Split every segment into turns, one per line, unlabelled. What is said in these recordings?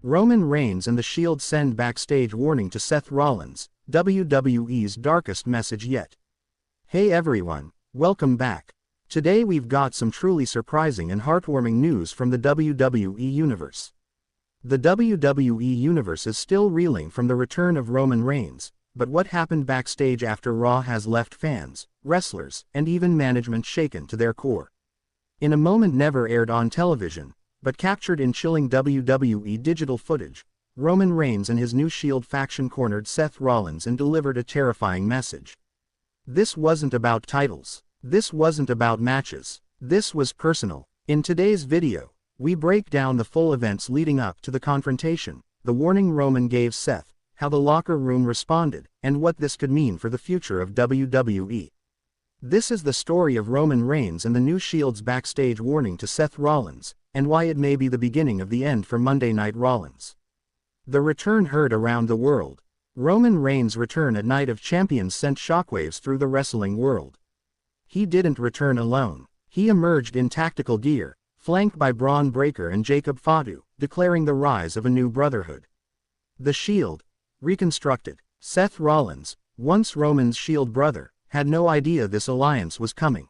Roman Reigns and The Shield send backstage warning to Seth Rollins, WWE's darkest message yet. Hey everyone, welcome back. Today we've got some truly surprising and heartwarming news from the WWE Universe. The WWE Universe is still reeling from the return of Roman Reigns, but what happened backstage after Raw has left fans, wrestlers, and even management shaken to their core. In a moment never aired on television, but captured in chilling WWE digital footage, Roman Reigns and his new Shield faction cornered Seth Rollins and delivered a terrifying message. This wasn't about titles. This wasn't about matches. This was personal. In today's video, we break down the full events leading up to the confrontation, the warning Roman gave Seth, how the locker room responded, and what this could mean for the future of WWE. This is the story of Roman Reigns and the new Shield's backstage warning to Seth Rollins, and why it may be the beginning of the end for Monday Night Rollins. The return heard around the world. Roman Reigns' return at Night of Champions sent shockwaves through the wrestling world. He didn't return alone. He emerged in tactical gear, flanked by Braun Breaker and Jacob Fatu, declaring the rise of a new brotherhood. The Shield, reconstructed. Seth Rollins, once Roman's Shield brother, had no idea this alliance was coming.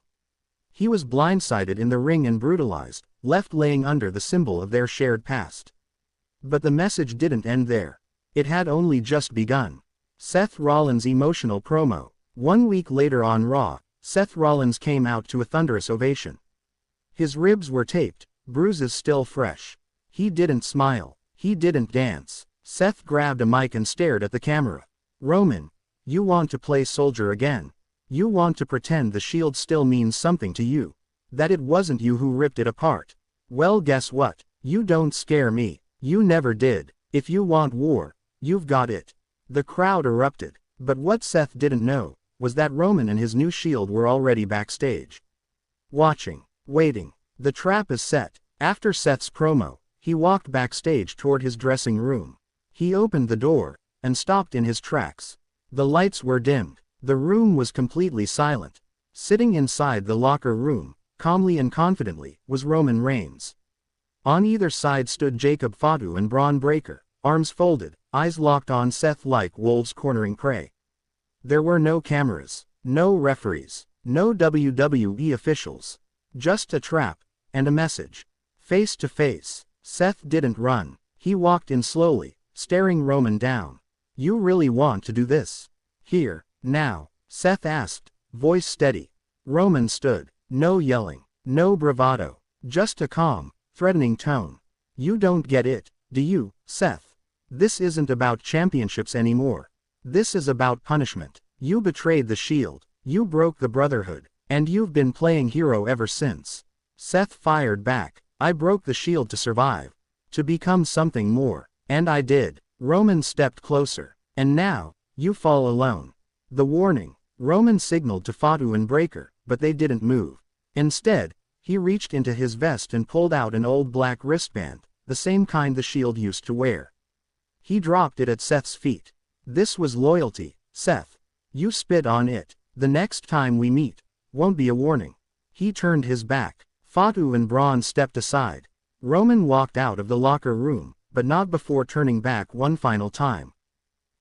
He was blindsided in the ring and brutalized, left laying under the symbol of their shared past. But the message didn't end there. It had only just begun. Seth Rollins' emotional promo. 1 week later on Raw, Seth Rollins came out to a thunderous ovation. His ribs were taped, bruises still fresh. He didn't smile. He didn't dance. Seth grabbed a mic and stared at the camera. Roman, you want to play soldier again. You want to pretend the Shield still means something to you. That it wasn't you who ripped it apart. Well, guess what? You don't scare me. You never did. If you want war, you've got it. The crowd erupted. But what Seth didn't know was that Roman and his new Shield were already backstage. Watching. Waiting. The trap is set. After Seth's promo, he walked backstage toward his dressing room. He opened the door and stopped in his tracks. The lights were dimmed. The room was completely silent. Sitting inside the locker room, calmly and confidently, was Roman Reigns. On either side stood Jacob Fatu and Braun Breaker, arms folded, eyes locked on Seth like wolves cornering prey. There were no cameras, no referees, no WWE officials. Just a trap, and a message. Face to face, Seth didn't run. He walked in slowly, staring Roman down. You really want to do this? Here, now? Seth asked, voice steady. Roman stood. No yelling, no bravado, just a calm, threatening tone. You don't get it, do you, Seth? This isn't about championships anymore. This is about punishment. You betrayed the Shield, you broke the Brotherhood, and you've been playing hero ever since. Seth fired back. I broke the Shield to survive, to become something more, and I did. Roman stepped closer. And now, you fall alone. The warning. Roman signaled to Fatu and Breaker, but they didn't move. Instead, he reached into his vest and pulled out an old black wristband, the same kind the Shield used to wear. He dropped it at Seth's feet. This was loyalty, Seth. You spit on it. The next time we meet, won't be a warning. He turned his back. Fatu and Braun stepped aside. Roman walked out of the locker room, but not before turning back one final time.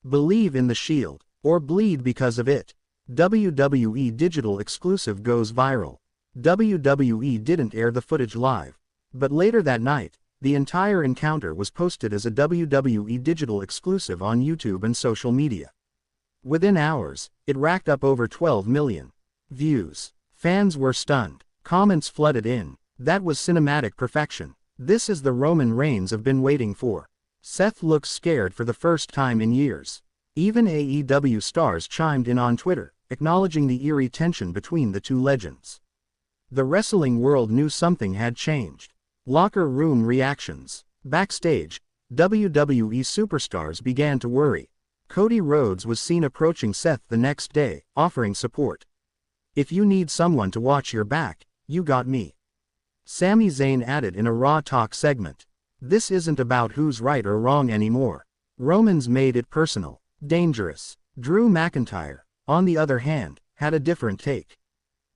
Believe in the Shield, or bleed because of it. WWE digital exclusive goes viral. WWE didn't air the footage live, but later that night, the entire encounter was posted as a WWE digital exclusive on YouTube and social media. Within hours, it racked up over 12 million views. Fans were stunned. Comments flooded in. That was cinematic perfection. This is the Roman Reigns I've been waiting for. Seth looks scared for the first time in years. Even AEW stars chimed in on Twitter, acknowledging the eerie tension between the two legends. The wrestling world knew something had changed. Locker room reactions. Backstage, WWE superstars began to worry. Cody Rhodes was seen approaching Seth the next day, offering support. If you need someone to watch your back, you got me. Sami Zayn added in a Raw Talk segment. This isn't about who's right or wrong anymore. Roman's made it personal, dangerous. Drew McIntyre, on the other hand, had a different take.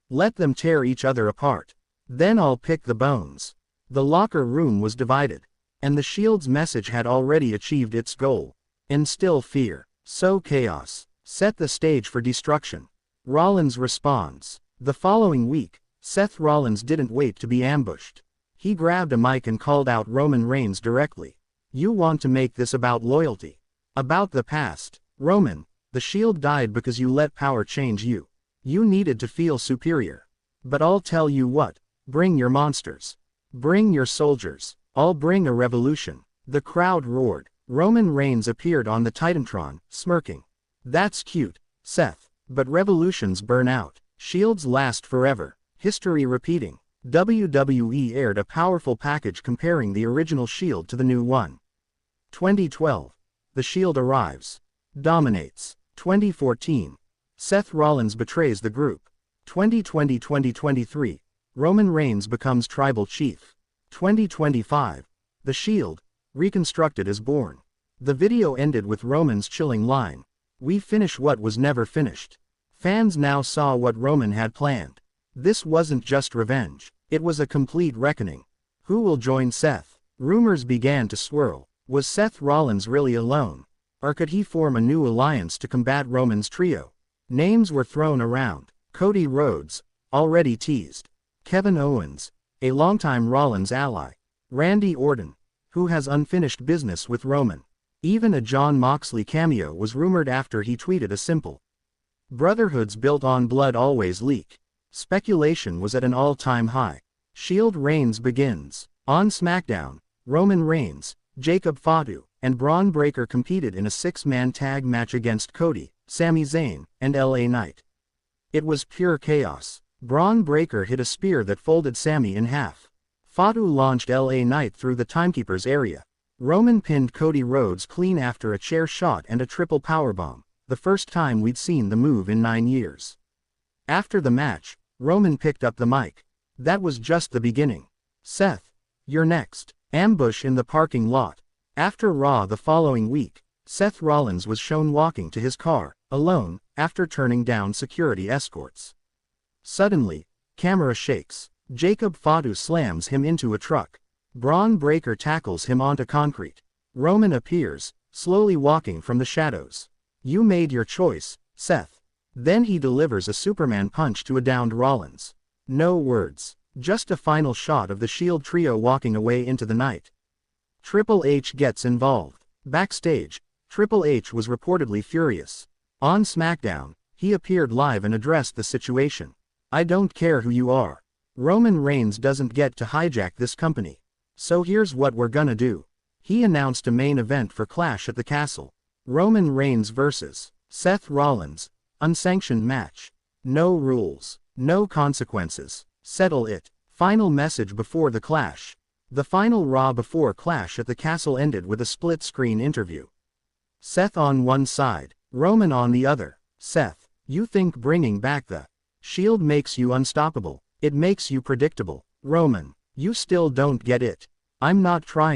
Let them tear each other apart. Then I'll pick the bones. The locker room was divided. And the Shield's message had already achieved its goal. Instill fear. Sow chaos. Set the stage for destruction. Rollins responds. The following week, Seth Rollins didn't wait to be ambushed. He grabbed a mic and called out Roman Reigns directly. You want to make this about loyalty? About the past? Roman, the Shield died because you let power change you. You needed to feel superior. But I'll tell you what, bring your monsters. Bring your soldiers. I'll bring a revolution. The crowd roared. Roman Reigns appeared on the Titantron, smirking. That's cute, Seth. But revolutions burn out. Shields last forever. History repeating. WWE aired a powerful package comparing the original Shield to the new one. 2012. The Shield arrives. Dominates. 2014. Seth Rollins betrays the group. 2020-2023. Roman Reigns becomes tribal chief. 2025. The Shield, reconstructed, is born. The video ended with Roman's chilling line. We finish what was never finished. Fans now saw what Roman had planned. This wasn't just revenge. It was a complete reckoning. Who will join Seth? Rumors began to swirl. Was Seth Rollins really alone? Or could he form a new alliance to combat Roman's trio? Names were thrown around. Cody Rhodes, already teased. Kevin Owens, a longtime Rollins ally. Randy Orton, who has unfinished business with Roman. Even a Jon Moxley cameo was rumored after he tweeted a simple "Brotherhoods built on blood always leak." Speculation was at an all-time high. Shield reigns begins. On SmackDown, Roman Reigns, Jacob Fatu, and Braun Breaker competed in a six-man tag match against Cody, Sami Zayn, and LA Knight. It was pure chaos. Braun Breaker hit a spear that folded Sami in half. Fatu launched LA Knight through the timekeeper's area. Roman pinned Cody Rhodes clean after a chair shot and a triple powerbomb, the first time we'd seen the move in 9 years. After the match, Roman picked up the mic. That was just the beginning. Seth, you're next. Ambush in the parking lot. After Raw the following week, Seth Rollins was shown walking to his car, alone, after turning down security escorts. Suddenly, camera shakes. Jacob Fatu slams him into a truck. Braun Breaker tackles him onto concrete. Roman appears, slowly walking from the shadows. You made your choice, Seth. Then he delivers a Superman punch to a downed Rollins. No words, just a final shot of the Shield trio walking away into the night. Triple H gets involved. Backstage, Triple H was reportedly furious. On SmackDown, he appeared live and addressed the situation. I don't care who you are. Roman Reigns doesn't get to hijack this company. So here's what we're gonna do. He announced a main event for Clash at the Castle. Roman Reigns vs. Seth Rollins. Unsanctioned match. No rules. No consequences. Settle it. Final message before the Clash. The final Raw before Clash at the Castle ended with a split-screen interview. Seth on one side, Roman on the other. Seth, you think bringing back the Shield makes you unstoppable. It makes you predictable. Roman, you still don't get it. I'm not trying